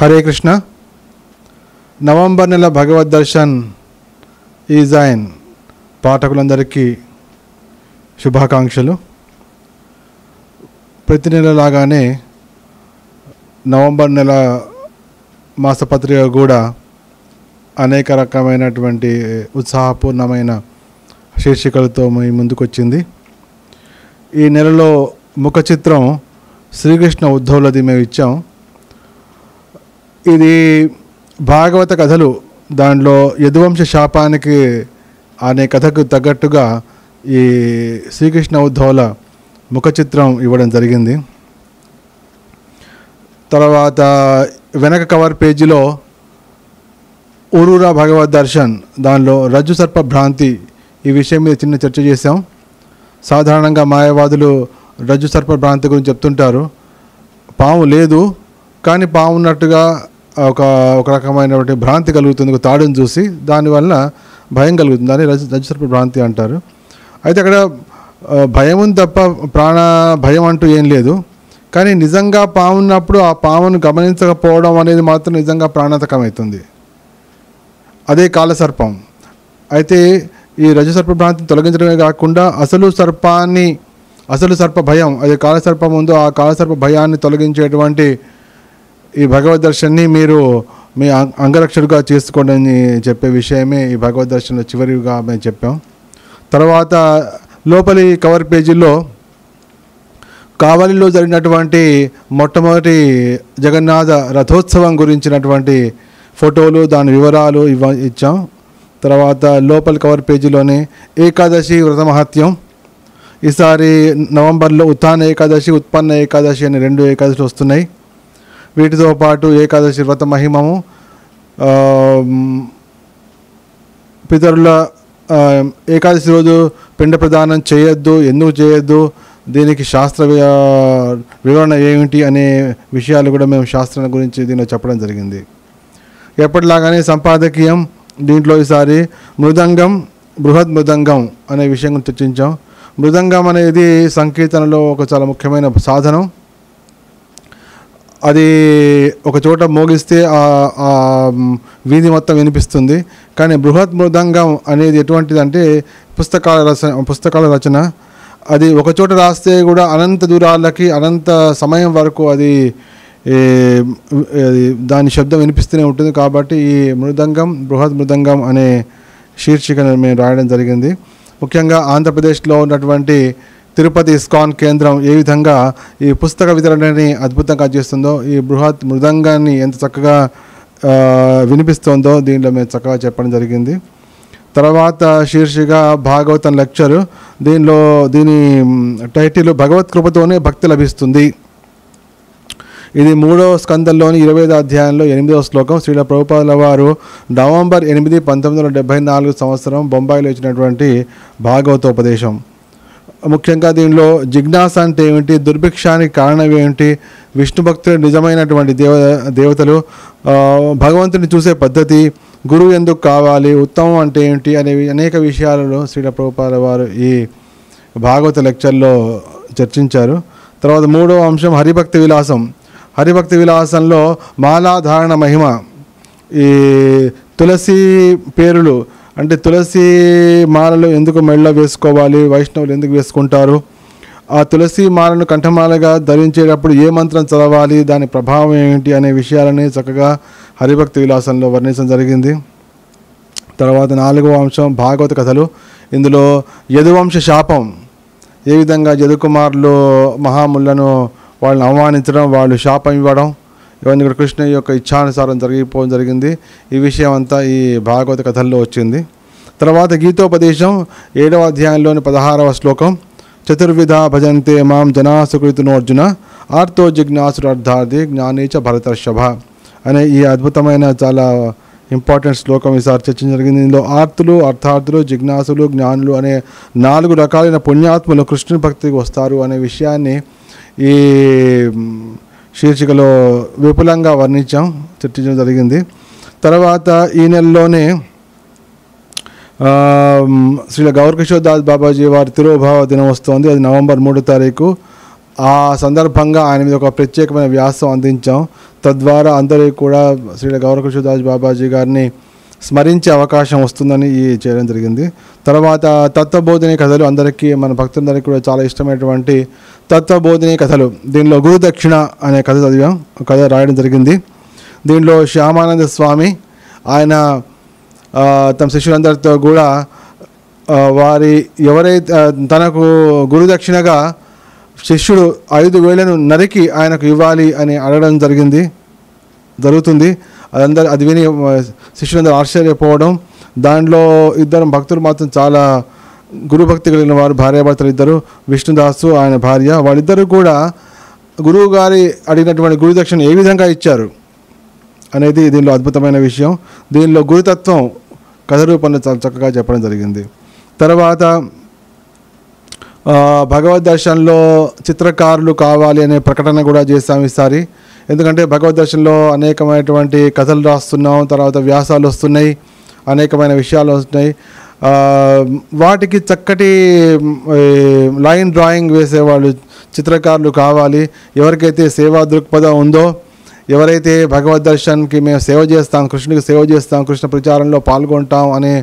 Hare Krishna. November నెల భగవద్ దర్శన్ ఈజైన్ పాఠకులందరికీ శుభాకాంక్షలు. ప్రతి నెలలాగానే నవంబర్ నెల మాసపత్రిక కూడా అనేక రకమైనటువంటి ఉత్సాహపూర్ణమైన శీర్షికలతో మీ ముందుకొచ్చింది. ఈ నెలలో ముఖ చిత్రం శ్రీకృష్ణ ఉద్ధవులది మేము ఇచ్చాం. ఇది భాగవత కథలు, దాంట్లో యదువంశ శాపానికి అనే కథకు తగ్గట్టుగా ఈ శ్రీకృష్ణ ఉద్ధవుల ముఖ చిత్రం ఇవ్వడం జరిగింది. తర్వాత వెనక కవర్ పేజీలో ఊరూరా భగవద్ దర్శన్, దానిలో రజ్జు సర్ప భ్రాంతి ఈ విషయం మీద చిన్న చర్చ చేశాం. సాధారణంగా మాయావాదులు రజ్జు సర్ప భ్రాంతి గురించి చెప్తుంటారు. పాము లేదు, కానీ పాము ఉన్నట్టుగా ఒక రకమైనటువంటి భ్రాంతి కలుగుతుంది, ఒక తాడును చూసి దానివల్ల భయం కలుగుతుంది. దాన్ని రజ్జు సర్ప భ్రాంతి అంటారు. అయితే అక్కడ భయం ఉంది తప్ప ప్రాణ భయం అంటూ ఏం లేదు. కానీ నిజంగా పాము ఉన్నప్పుడు ఆ పామును గమనించకపోవడం అనేది మాత్రం నిజంగా ప్రాణాంతకమవుతుంది. అదే కాలసర్పం. అయితే ఈ రజ్జు సర్ప భ్రాంతిని తొలగించడమే కాకుండా అసలు సర్ప భయం, అది కాలసర్పం ఉందో ఆ కాలసర్ప భయాన్ని తొలగించేటువంటి ఈ భగవద్ దర్శన్ని మీరు మీ అంగరక్షకుడుగా చేసుకోండి అని చెప్పే విషయమే ఈ భగవద్ దర్శనంలో చివరిగా మేము చెప్పాం. తర్వాత లోపలి కవర్ పేజీలో కావలిలో జరిగినటువంటి మొట్టమొదటి జగన్నాథ రథోత్సవం గురించినటువంటి ఫోటోలు, దాని వివరాలు ఇచ్చాం. తర్వాత లోపలి కవర్ పేజీలోనే ఏకాదశి వ్రత మహత్యం. ఈసారి నవంబర్లో ఉత్థాన ఏకాదశి, ఉత్పన్న ఏకాదశి అనే 2 ఏకాదశి వస్తున్నాయి. వీటితో పాటు ఏకాదశి వ్రత మహిమము, పితరుల ఏకాదశి రోజు పిండ ప్రదానం చేయొద్దు, ఎందుకు చేయొద్దు, దీనికి శాస్త్ర వివరణ ఏమిటి అనే విషయాలు కూడా మేము శాస్త్రం గురించి దీనిలో చెప్పడం జరిగింది. ఎప్పటిలాగానే సంపాదకీయం, దీంట్లో ఈసారి మృదంగం, బృహద్ మృదంగం అనే విషయం గురించి చర్చించాం. మృదంగం అనేది సంకీర్తనలో ఒక చాలా ముఖ్యమైన సాధనం. అది ఒక చోట మోగిస్తే ఆ వీధి మొత్తం వినిపిస్తుంది. కానీ బృహత్ మృదంగం అనేది ఎటువంటిదంటే పుస్తకాల రచన. అది ఒక చోట రాస్తే కూడా అనంత దూరాలకి అనంత సమయం వరకు అది దాని శబ్దం వినిపిస్తూనే ఉంటుంది. కాబట్టి ఈ మృదంగం, బృహత్ మృదంగం అనే శీర్షికను మేము రాయడం జరిగింది. ముఖ్యంగా ఆంధ్రప్రదేశ్లో ఉన్నటువంటి తిరుపతి ఇస్కాన్ కేంద్రం ఏ విధంగా ఈ పుస్తక వితరణని అద్భుతంగా చేస్తుందో, ఈ బృహత్ మృదంగాన్ని ఎంత చక్కగా వినిపిస్తుందో దీనిలో మేము చక్కగా చెప్పడం జరిగింది. తర్వాత శీర్షిక భాగవతం లెక్చరు. దీని టైటిల్ భగవత్ కృపతోనే భక్తి లభిస్తుంది. ఇది 3వ స్కందంలోని 20వ అధ్యాయంలో 8వ శ్లోకం. శ్రీల ప్రభుపాదుల వారు నవంబర్ 8, 1974 సంవత్సరం బొంబాయిలో ఇచ్చినటువంటి భాగవతోపదేశం. ముఖ్యంగా దీనిలో జిజ్ఞాస అంటే ఏమిటి, దుర్భిక్షానికి కారణం ఏమిటి, విష్ణు భక్తులు నిజమైనటువంటి దేవతలు, భగవంతుని చూసే పద్ధతి, గురువు ఎందుకు కావాలి, ఉత్తమం అంటే ఏమిటి అనేవి అనేక విషయాలలో శ్రీల ప్రభుపాదుల వారు ఈ భాగవత లెక్చర్లో చర్చించారు. తర్వాత 3వ అంశం హరిభక్తి విలాసం. హరిభక్తి విలాసంలో మాలాధారణ మహిమ, ఈ తులసి పేరులు అంటే తులసి మాలలు ఎందుకు మెళ్ళ వేసుకోవాలి, వైష్ణవులు ఎందుకు వేసుకుంటారు, ఆ తులసి మాలను కంఠమాలగా ధరించేటప్పుడు ఏ మంత్రం చదవాలి, దాని ప్రభావం ఏమిటి అనే విషయాలని చక్కగా హరిభక్తి విలాసంలో వర్ణించడం జరిగింది. తర్వాత 4వ అంశం భాగవత కథలు. ఇందులో యదువంశ శాపం, ఏ విధంగా యదుకుమారులు మహాములను వాళ్ళని అవమానించడం, వాళ్ళు శాపం ఇవ్వడం, ఇవన్నీ కూడా కృష్ణ యొక్క ఇచ్ఛానుసారం జరిగిపోవడం జరిగింది. ఈ విషయం అంతా ఈ భాగవత కథల్లో వచ్చింది. తర్వాత గీతోపదేశం 7వ అధ్యాయంలోని 16వ శ్లోకం. చతుర్విధ భజంతే మాం జనా సుకృతినోర్జున ఆర్తో జిజ్ఞాసురార్థార్థి జ్ఞానేచ భరతర్షభ అనే ఈ అద్భుతమైన చాలా ఇంపార్టెంట్ శ్లోకం ఈసారి చర్చించడం జరిగింది. ఇందులో ఆర్తులు, అర్థార్థులు, జిజ్ఞాసులు, జ్ఞానులు అనే 4 రకాలైన పుణ్యాత్ములు కృష్ణుని భక్తికి వస్తారు అనే విషయాన్ని ఈ శీర్షికలో విపులంగా చర్చించడం జరిగింది. తర్వాత ఈ నెలలోనే శ్రీ గౌరకిషోర్ దాస్ బాబాజీ వారి తిరోభావ దినం వస్తోంది. అది నవంబర్ 3వ తారీఖు. ఆ సందర్భంగా ఆయన మీద ఒక ప్రత్యేకమైన వ్యాసం అందించాం. తద్వారా అందరికీ కూడా శ్రీ గౌరకృష్ణదాస్ బాబాజీ గారిని స్మరించే అవకాశం వస్తుందని చేయడం జరిగింది. తర్వాత తత్వబోధిని కథలు అందరికీ మన భక్తులందరికీ కూడా చాలా ఇష్టమైనటువంటి తత్వబోధిని కథలు. దీనిలో గురుదక్షిణ అనే కథ చదివాం, కథ రాయడం జరిగింది. దీనిలో శ్యామానంద స్వామి ఆయన తమ శిష్యులందరితో కూడా వారి ఎవరైతే తనకు గురుదక్షిణగా శిష్యుడు 5,000 నరికి ఆయనకు ఇవ్వాలి అని అడగడం జరుగుతుంది. అది విని శిష్యులందరూ ఆశ్చర్యపోవడం. దాంట్లో ఇద్దరు భక్తులు మాత్రం చాలా గురుభక్తి కలిగిన వారు, భార్యాభర్తలు ఇద్దరు, విష్ణుదాసు ఆయన భార్య. వాళ్ళిద్దరూ కూడా గురువు గారి అడిగినటువంటి గురుదక్షిణ ఏ విధంగా ఇచ్చారు అనేది దీనిలో అద్భుతమైన విషయం. దీనిలో గురుతత్వం కథ రూపంలో చాలా చక్కగా చెప్పడం జరిగింది. తర్వాత భగవద్ దర్శన్లో చిత్రకారులు కావాలి అనే ప్రకటన కూడా చేస్తాం ఈసారి. ఎందుకంటే భగవద్ దర్శన్లో అనేకమైనటువంటి కథలు రాస్తున్నాం, తర్వాత వ్యాసాలు వస్తున్నాయి, అనేకమైన విషయాలు వస్తున్నాయి. వాటికి చక్కటి లైన్ డ్రాయింగ్ వేసేవాళ్ళు చిత్రకారులు కావాలి. ఎవరికైతే సేవా దృక్పథం ఉందో, ఎవరైతే భగవద్ దర్శన్కి మేము సేవ చేస్తాం, కృష్ణుడికి సేవ చేస్తాం, కృష్ణ ప్రచారంలో పాల్గొంటాం అనే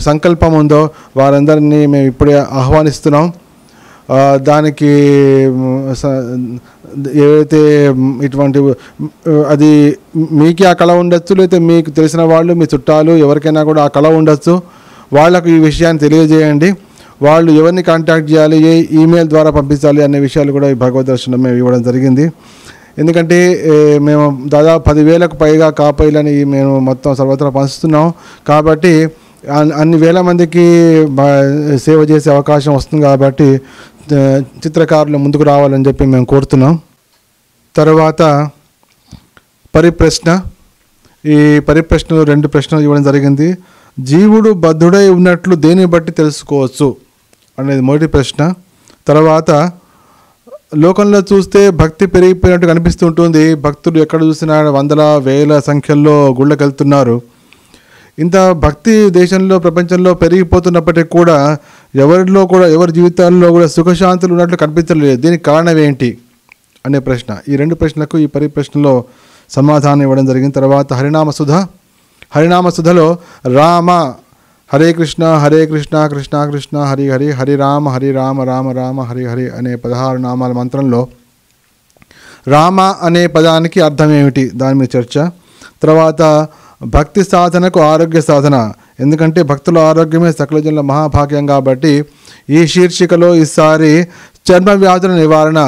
సంకల్పం ఉందో వారందరినీ మేము ఇప్పుడే ఆహ్వానిస్తున్నాం. దానికి ఏవైతే ఇటువంటి అది మీకే ఆ కళ ఉండొచ్చు, లేకపోతే మీకు తెలిసిన వాళ్ళు మీ చుట్టాలు ఎవరికైనా కూడా ఆ కళ ఉండొచ్చు. వాళ్లకు ఈ విషయాన్ని తెలియజేయండి. వాళ్ళు ఎవరిని కాంటాక్ట్ చేయాలి, ఏ ఈమెయిల్ ద్వారా పంపించాలి అనే విషయాలు కూడా ఈ భగవద్ దర్శనం మేము ఇవ్వడం జరిగింది. ఎందుకంటే మేము దాదాపు 10,000కు పైగా కాపీలని మేము మొత్తం సర్వత్రా పంచుతున్నాం. కాబట్టి అన్ని వేల మందికి సేవ చేసే అవకాశం వస్తుంది. కాబట్టి చిత్రకారులు ముందుకు రావాలని చెప్పి మేము కోరుతున్నాం. తర్వాత పరిప్రశ్న. ఈ పరిప్రశ్నలో 2 ప్రశ్నలు ఇవ్వడం జరిగింది. జీవుడు బద్ధుడై ఉన్నట్లు దేన్ని బట్టి తెలుసుకోవచ్చు అనేది మొదటి ప్రశ్న. తర్వాత లోకంలో చూస్తే భక్తి పెరిగిపోయినట్టు కనిపిస్తుంటుంది. భక్తులు ఎక్కడ చూసినా వందల వేల సంఖ్యల్లో గుళ్ళకి వెళ్తున్నారు. ఇంత భక్తి దేశంలో ప్రపంచంలో పెరిగిపోతున్నప్పటికీ కూడా ఎవరి జీవితాల్లో కూడా సుఖశాంతులు ఉన్నట్లు కనిపించలేదు. దీనికి కారణం ఏంటి అనే ప్రశ్న. ఈ 2 ప్రశ్నలకు ఈ పరిప్రశ్నలో సమాధానం ఇవ్వడం జరిగింది. తర్వాత హరినామసుధలో రామ హరే కృష్ణ కృష్ణ కృష్ణ హరి హరి, హరి రామ రామ రామ హరి హరి అనే 16 నామాల మంత్రంలో రామ అనే పదానికి అర్థం ఏమిటి దాని మీద చర్చ. తర్వాత భక్తి సాధనకు ఆరోగ్య సాధన. ఎందుకంటే భక్తుల ఆరోగ్యమే సకల జనుల మహాభాగ్యం. కాబట్టి ఈ శీర్షికలో ఈసారి చర్మ వ్యాధుల నివారణ,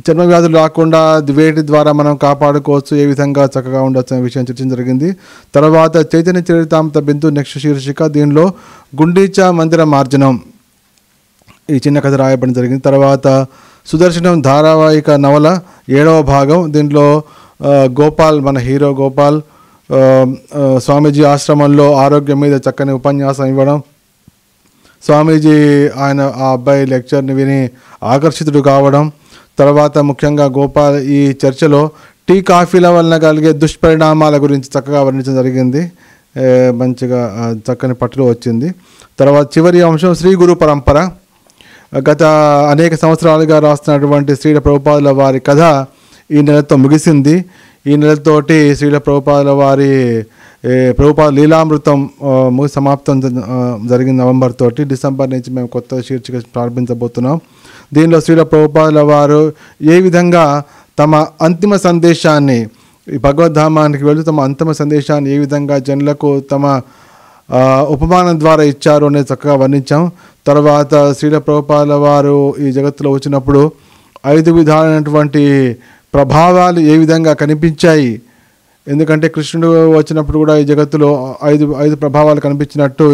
చర్మ వ్యాధులు రాకుండా వేటి ద్వారా మనం కాపాడుకోవచ్చు, ఏ విధంగా చక్కగా ఉండొచ్చు అనే విషయం చర్చించడం జరిగింది. తర్వాత చైతన్య చరితామృత బిందు నెక్స్ట్ శీర్షిక. దీనిలో గుండీచా మందిర మార్జనం ఈ చిన్న కథ రాయబడడం జరిగింది. తర్వాత సుదర్శనం ధారావాహిక నవల 7వ భాగం. దీంట్లో గోపాల్, మన హీరో గోపాల్ స్వామీజీ ఆశ్రమంలో ఆరోగ్యం మీద చక్కని ఉపన్యాసం ఇవ్వడం, స్వామీజీ ఆయన ఆ అబ్బాయి లెక్చర్ని విని ఆకర్షితుడు కావడం. తర్వాత ముఖ్యంగా గోపాల్ ఈ చర్చలో టీ కాఫీల వలన కలిగే దుష్పరిణామాల గురించి చక్కగా వర్ణించడం జరిగింది. మంచిగా చక్కని పట్టులో వచ్చింది. తర్వాత చివరి అంశం శ్రీ గురు పరంపర. గత అనేక సంవత్సరాలుగా రాస్తున్నటువంటి శ్రీల ప్రభుపాదుల వారి కథ ఈ నెలతో ముగిసింది. ఈ నెలతోటి శ్రీల ప్రభుపాదుల వారి ప్రభుపాద లీలామృతం సమాప్తం జరిగింది నవంబర్ తోటి. డిసెంబర్ నుంచి మేము కొత్త శీర్షిక ప్రారంభించబోతున్నాం. దీనిలో శ్రీల ప్రభుపాదుల వారు ఏ విధంగా తమ అంతిమ సందేశాన్ని, ఈ భగవద్ధామానికి వెళుతూ తమ అంతిమ సందేశాన్ని ఏ విధంగా జనులకు తమ ఉపమానం ద్వారా ఇచ్చారు అనేది చక్కగా వర్ణించాం. తర్వాత శ్రీల ప్రభుపాదుల వారు ఈ జగత్తులో వచ్చినప్పుడు 5 విధాలైనటువంటి ప్రభావాలు ఏ విధంగా కనిపించాయి. ఎందుకంటే కృష్ణుడు వచ్చినప్పుడు కూడా ఈ జగత్తులో 5 ప్రభావాలు కనిపించినట్టు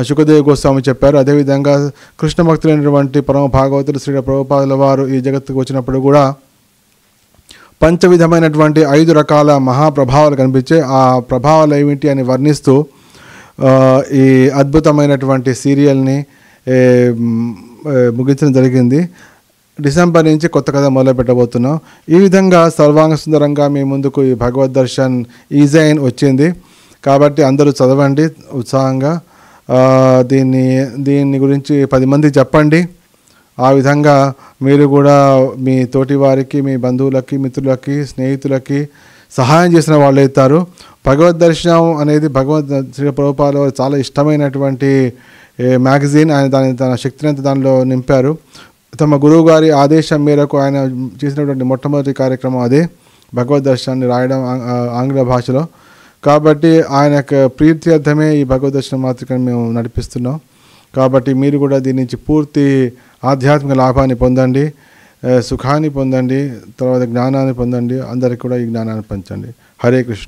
శుకదేవ్ గోస్వామి చెప్పారు. అదేవిధంగా కృష్ణ భక్తులైనటువంటి పరమ భాగవతులు శ్రీల ప్రభుపాదుల వారు ఈ జగత్తుకు వచ్చినప్పుడు కూడా 5 విధమైనటువంటి 5 రకాల మహాప్రభావాలు కనిపించే. ఆ ప్రభావాలు ఏమిటి అని వర్ణిస్తూ ఈ అద్భుతమైనటువంటి సీరియల్ని ముగించడం జరిగింది. డిసెంబర్ నుంచి కొత్త కథ మొదలు పెట్టబోతున్నాం. ఈ విధంగా సర్వాంగ సుందరంగా మీ ముందుకు ఈ భగవద్ దర్శన్ ఈజైన్ వచ్చింది. కాబట్టి అందరూ చదవండి ఉత్సాహంగా. దీన్ని గురించి 10 మంది చెప్పండి. ఆ విధంగా మీరు కూడా మీ తోటి వారికి, మీ బంధువులకి, మిత్రులకి, స్నేహితులకి సహాయం చేసిన వాళ్ళు అవుతారు. భగవద్ దర్శనం అనేది శ్రీ ప్రభుపాద చాలా ఇష్టమైనటువంటి మ్యాగజైన్. ఆయన తన శక్తిని అంతా దానిలో నింపారు. తమ గురువు గారి ఆదేశం మేరకు ఆయన చేసినటువంటి మొట్టమొదటి కార్యక్రమం అదే, భగవద్ దర్శనాన్ని రాయడం ఆంగ్ల భాషలో. కాబట్టి ఆయన ప్రీత్యర్థమే ఈ భగవద్ దర్శన మాత్రికను మేము నడిపిస్తున్నాం. కాబట్టి మీరు కూడా దీని నుంచి పూర్తి ఆధ్యాత్మిక లాభాన్ని పొందండి, సుఖాన్ని పొందండి, తర్వాత జ్ఞానాన్ని పొందండి. అందరికీ కూడా ఈ జ్ఞానాన్ని పంచండి. హరే కృష్ణ.